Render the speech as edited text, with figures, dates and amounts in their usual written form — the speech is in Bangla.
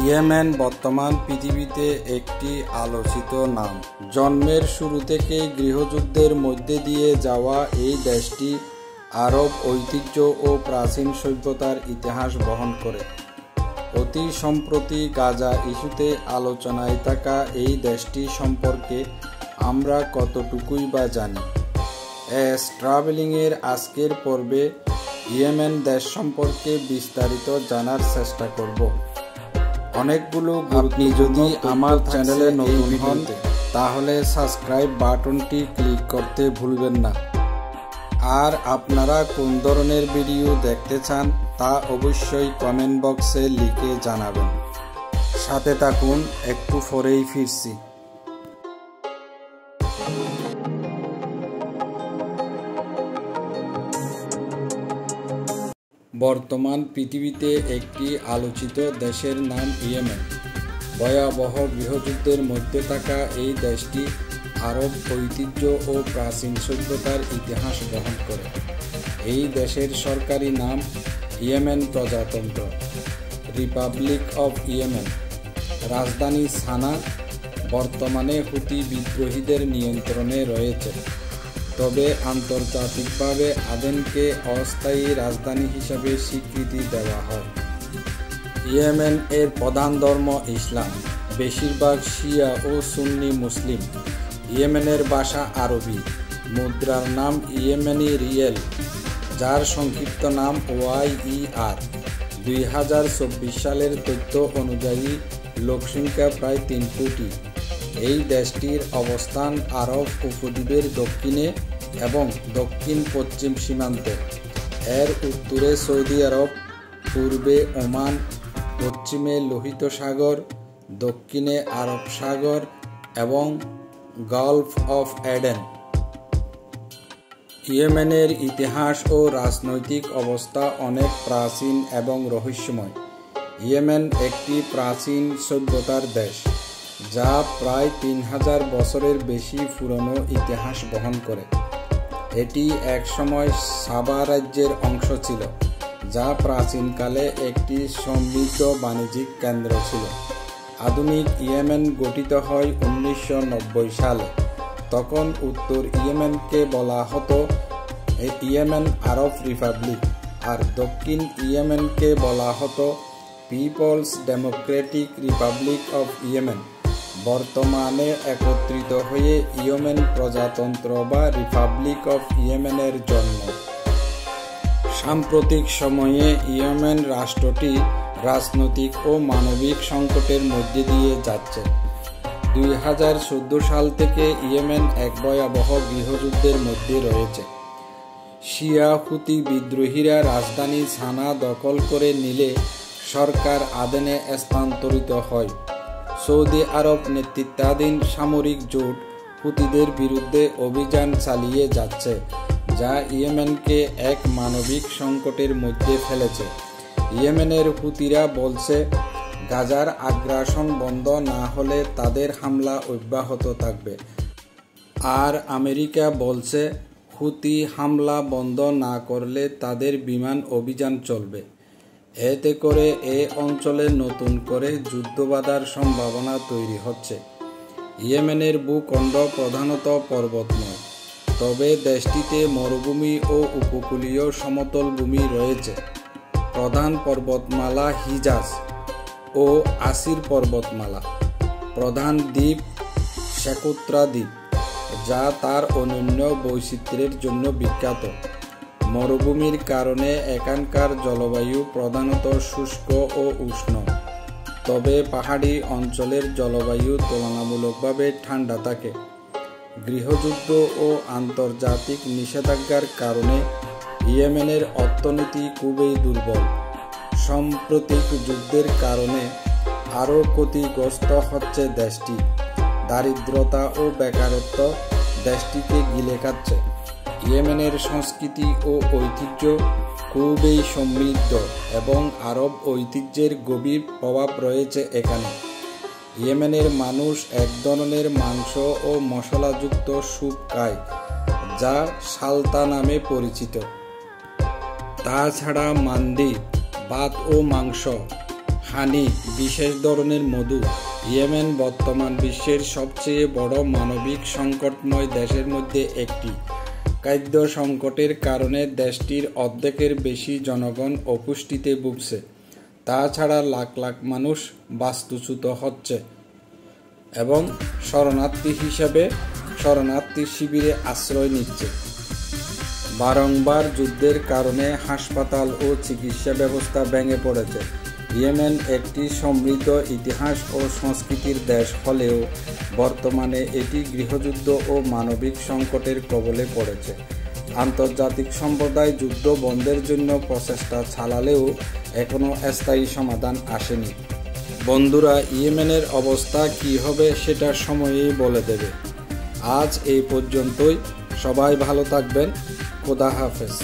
ইয়েমেন বর্তমান পৃথিবীতে একটি আলোচিত নাম। জন্মের শুরু থেকে গৃহযুদ্ধের মধ্যে দিয়ে যাওয়া এই দেশটি আরব ঐতিহ্য ও প্রাচীন সভ্যতার ইতিহাস বহন করে। অতি সম্প্রতি গাজা ইস্যুতে আলোচনায় থাকা এই দেশটি সম্পর্কে আমরা কতটুকুই বা জানি। ট্রাভেলিংয়ের আজকের পর্বে ইয়েমেন দেশ সম্পর্কে বিস্তারিত জানার চেষ্টা করব। অনেকগুলো আপনি যদি আমার চ্যানেলে নতুন হন তাহলে সাবস্ক্রাইব বাটনটি ক্লিক করতে ভুলবেন না। আর আপনারা কোন ধরনের ভিডিও দেখতে চান তা অবশ্যই কমেন্ট বক্সে লিখে জানাবেন। সাথে থাকুন, একটু পরেই ফিরছি। বর্তমান পৃথিবীতে একটি আলোচিত দেশের নাম ইয়েমেন। ভয়াবহ গৃহযুদ্ধের মধ্যে থাকা এই দেশটি আরব ঐতিহ্য ও প্রাচীন সভ্যতার ইতিহাস বহন করে। এই দেশের সরকারি নাম ইয়েমেন প্রজাতন্ত্র, রিপাবলিক অফ ইয়েমেন। রাজধানী সানা বর্তমানে হুতি বিদ্রোহীদের নিয়ন্ত্রণে রয়েছে, তবে আন্তর্জাতিকভাবে আদেনকে অস্থায়ী রাজধানী হিসাবে স্বীকৃতি দেওয়া হয়। ইয়েমেন এর প্রধান ধর্ম ইসলাম, বেশিরভাগ শিয়া ও সুন্নি মুসলিম। ইয়েমেনের ভাষা আরবি, মুদ্রার নাম ইয়েমেনি রিয়েল, যার সংক্ষিপ্ত নাম YER। 2024 সালের তথ্য অনুযায়ী লোকসংখ্যা প্রায় 3 কোটি। এই দেশটির অবস্থান আরব উপদ্বীপের দক্ষিণে এবং দক্ষিণ পশ্চিম সীমান্তে। এর উত্তরে সৌদি আরব, পূর্বে ওমান, পশ্চিমে লোহিত সাগর, দক্ষিণে আরব সাগর এবং গালফ অফ এডেন। ইয়েমেনের ইতিহাস ও রাজনৈতিক অবস্থা অনেক প্রাচীন এবং রহস্যময়। ইয়েমেন একটি প্রাচীন সভ্যতার দেশ, যা প্রায় 3000 বছরের বেশি পুরনো ইতিহাস বহন করে। এটি একসময় সাবা রাজ্যের অংশ ছিল, যা প্রাচীনকালে একটি সমৃদ্ধ বাণিজ্যিক কেন্দ্র ছিল। আধুনিক ইয়েমেন গঠিত হয় 1990 সালে। তখন উত্তর ইয়েমেনকে বলা হতো ইয়েমেন আরব রিপাবলিক, আর দক্ষিণ ইয়েমেনকে বলা হতো People's Democratic Republic of Yemen. বর্তমানে একত্রিত হয়ে ইয়েমেন প্রজাতন্ত্র বা রিপাবলিক অফ ইয়েমেনের জন্ম। সাম্প্রতিক সময়ে ইয়েমেন রাষ্ট্রটি রাজনৈতিক ও মানবিক সংকটের মধ্যে দিয়ে যাচ্ছে। 2014 সাল থেকে ইয়েমেন এক ভয়াবহ গৃহযুদ্ধের মধ্যে রয়েছে। শিয়া হুতি বিদ্রোহীরা রাজধানী সানা দখল করে নিলে সরকার আদেনে স্থানান্তরিত হয়। সৌদি আরব নেতৃত্বাধীন সামরিক জোট হুতিদের বিরুদ্ধে অভিযান চালিয়ে যাচ্ছে, যা ইয়েমেনকে এক মানবিক সংকটের মধ্যে ফেলেছে। ইয়েমেনের হুতিরা বলছে, গাজার আগ্রাসন বন্ধ না হলে তাদের হামলা অব্যাহত থাকবে। আর আমেরিকা বলছে, হুতি হামলা বন্ধ না করলে তাদের বিমান অভিযান চলবে। এতে করে এ অঞ্চলে নতুন করে যুদ্ধ বাঁধার সম্ভাবনা তৈরি হচ্ছে। ইয়েমেনের ভূখণ্ড প্রধানত পর্বতময়, তবে দেশটিতে মরুভূমি ও উপকূলীয় সমতল ভূমি রয়েছে। প্রধান পর্বতমালা হিজাজ ও আসির পর্বতমালা। প্রধান দ্বীপ সেকুত্রা দ্বীপ, যা তার অনন্য বৈচিত্র্যের জন্য বিখ্যাত। মরুভূমির কারণে এখানকার জলবায়ু প্রধানত শুষ্ক ও উষ্ণ, তবে পাহাড়ি অঞ্চলের জলবায়ু তুলনামূলকভাবে ঠান্ডা থাকে। গৃহযুদ্ধ ও আন্তর্জাতিক নিষেধাজ্ঞার কারণে ইয়েমেনের অর্থনীতি খুবই দুর্বল। সাম্প্রতিক যুদ্ধের কারণে আরও ক্ষতিগ্রস্ত হচ্ছে দেশটি। দারিদ্রতা ও বেকারত্ব দেশটিকে গিলে খাচ্ছে। ইয়েমেনের সংস্কৃতি ও ঐতিহ্য খুবই সমৃদ্ধ এবং আরব ঐতিহ্যের গভীর প্রভাব রয়েছে এখানে। ইয়েমেনের মানুষ এক ধরনের মাংস ও মশলাযুক্ত স্যুপ খায়, যা সালতা নামে পরিচিত। তাছাড়া মান্দি, ভাত ও মাংস, হানি বিশেষ ধরনের মধু। ইয়েমেন বর্তমান বিশ্বের সবচেয়ে বড় মানবিক সংকটময় দেশের মধ্যে একটি। খাদ্য সংকটের কারণে দেশটির অর্ধেকের বেশি জনগণ অপুষ্টিতে ভুগছে। তাছাড়া লাখ লাখ মানুষ বাস্তুচ্যুত হচ্ছে এবং শরণার্থী হিসেবে শরণার্থী শিবিরে আশ্রয় নিচ্ছে। বারংবার যুদ্ধের কারণে হাসপাতাল ও চিকিৎসা ব্যবস্থা ভেঙে পড়েছে। ইয়েমেন একটি সমৃদ্ধ ইতিহাস ও সংস্কৃতির দেশ হলেও বর্তমানে এটি গৃহযুদ্ধ ও মানবিক সংকটের কবলে পড়েছে। আন্তর্জাতিক সম্প্রদায় যুদ্ধ বন্ধের জন্য প্রচেষ্টা চালালেও এখনও স্থায়ী সমাধান আসেনি। বন্ধুরা, ইয়েমেনের অবস্থা কী হবে সেটা সময়েই বলে দেবে। আজ এই পর্যন্তই। সবাই ভালো থাকবেন। খোদা হাফেজ।